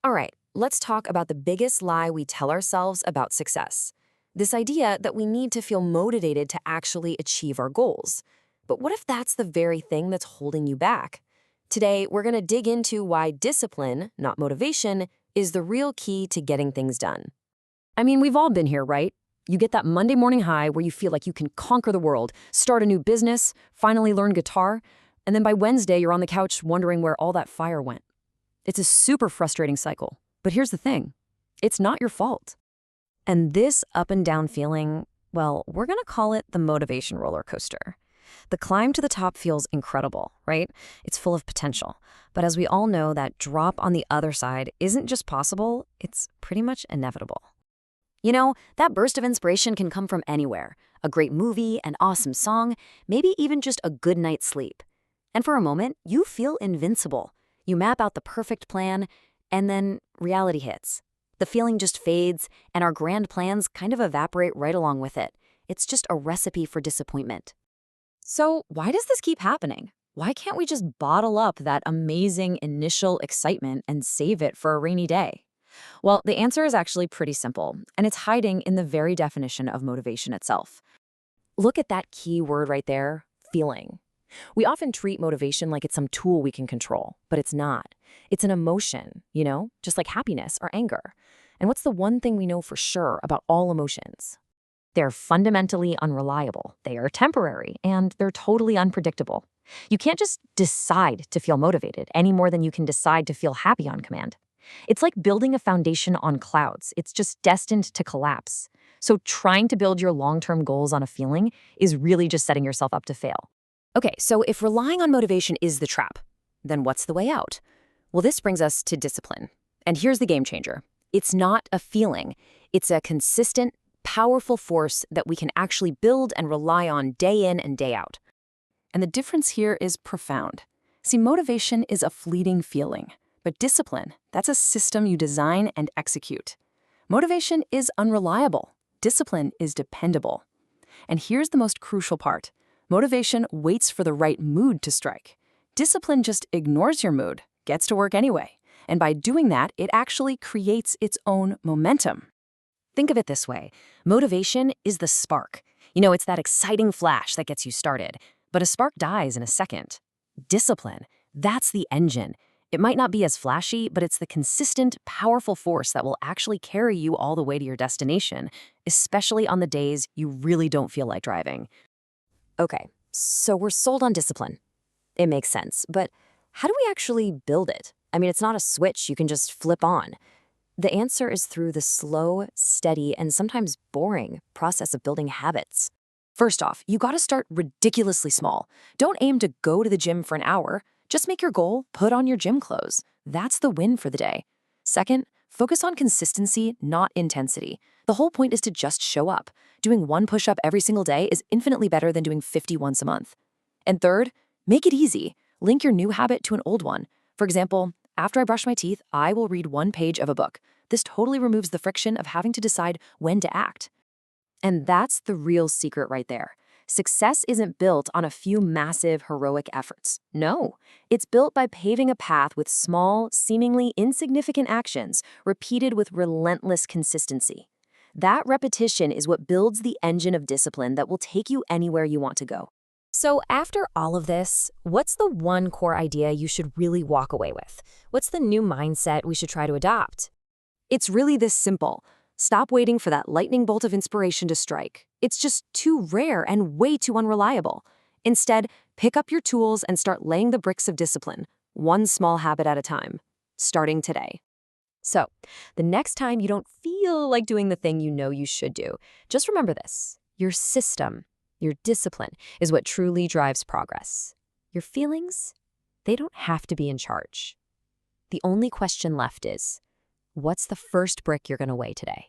All right, let's talk about the biggest lie we tell ourselves about success. This idea that we need to feel motivated to actually achieve our goals. But what if that's the very thing that's holding you back? Today, we're going to dig into why discipline, not motivation, is the real key to getting things done. I mean, we've all been here, right? You get that Monday morning high where you feel like you can conquer the world, start a new business, finally learn guitar, and then by Wednesday, you're on the couch wondering where all that fire went. It's a super frustrating cycle. But here's the thing. It's not your fault. And this up and down feeling, well, we're going to call it the motivation roller coaster. The climb to the top feels incredible, right? It's full of potential. But as we all know, that drop on the other side isn't just possible, it's pretty much inevitable. You know, that burst of inspiration can come from anywhere. A great movie, an awesome song, maybe even just a good night's sleep. And for a moment, you feel invincible. You map out the perfect plan, and then reality hits. The feeling just fades, and our grand plans kind of evaporate right along with it. It's just a recipe for disappointment. So why does this keep happening? Why can't we just bottle up that amazing initial excitement and save it for a rainy day? Well, the answer is actually pretty simple, and it's hiding in the very definition of motivation itself. Look at that key word right there, feeling. We often treat motivation like it's some tool we can control, but it's not. It's an emotion, just like happiness or anger. And what's the one thing we know for sure about all emotions? They're fundamentally unreliable, they are temporary, and they're totally unpredictable. You can't just decide to feel motivated any more than you can decide to feel happy on command. It's like building a foundation on clouds. It's just destined to collapse. So trying to build your long-term goals on a feeling is really just setting yourself up to fail. Okay, so if relying on motivation is the trap, then what's the way out? Well, this brings us to discipline. And here's the game changer. It's not a feeling. It's a consistent, powerful force that we can actually build and rely on day in and day out. And the difference here is profound. See, motivation is a fleeting feeling, but discipline, that's a system you design and execute. Motivation is unreliable. Discipline is dependable. And here's the most crucial part. Motivation waits for the right mood to strike. Discipline just ignores your mood, gets to work anyway. And by doing that, it actually creates its own momentum. Think of it this way. Motivation is the spark. It's that exciting flash that gets you started. But a spark dies in a second. Discipline, that's the engine. It might not be as flashy, but it's the consistent, powerful force that will actually carry you all the way to your destination, especially on the days you really don't feel like driving. Okay, so we're sold on discipline. It makes sense, but how do we actually build it? I mean, it's not a switch you can just flip on. The answer is through the slow, steady, and sometimes boring process of building habits. First off, you gotta start ridiculously small. Don't aim to go to the gym for an hour. Just make your goal, put on your gym clothes. That's the win for the day. Second, focus on consistency, not intensity. The whole point is to just show up. Doing one push-up every single day is infinitely better than doing 50 once a month. And third, make it easy. Link your new habit to an old one. For example, after I brush my teeth, I will read one page of a book. This totally removes the friction of having to decide when to act. And that's the real secret right there. Success isn't built on a few massive, heroic efforts. No, it's built by paving a path with small, seemingly insignificant actions, repeated with relentless consistency. That repetition is what builds the engine of discipline that will take you anywhere you want to go. So after all of this, what's the one core idea you should really walk away with? What's the new mindset we should try to adopt? It's really this simple. Stop waiting for that lightning bolt of inspiration to strike. It's just too rare and way too unreliable. Instead, pick up your tools and start laying the bricks of discipline, one small habit at a time, starting today. So, the next time you don't feel like doing the thing you know you should do, just remember this. Your system, your discipline, is what truly drives progress. Your feelings, they don't have to be in charge. The only question left is, what's the first brick you're going to weigh today?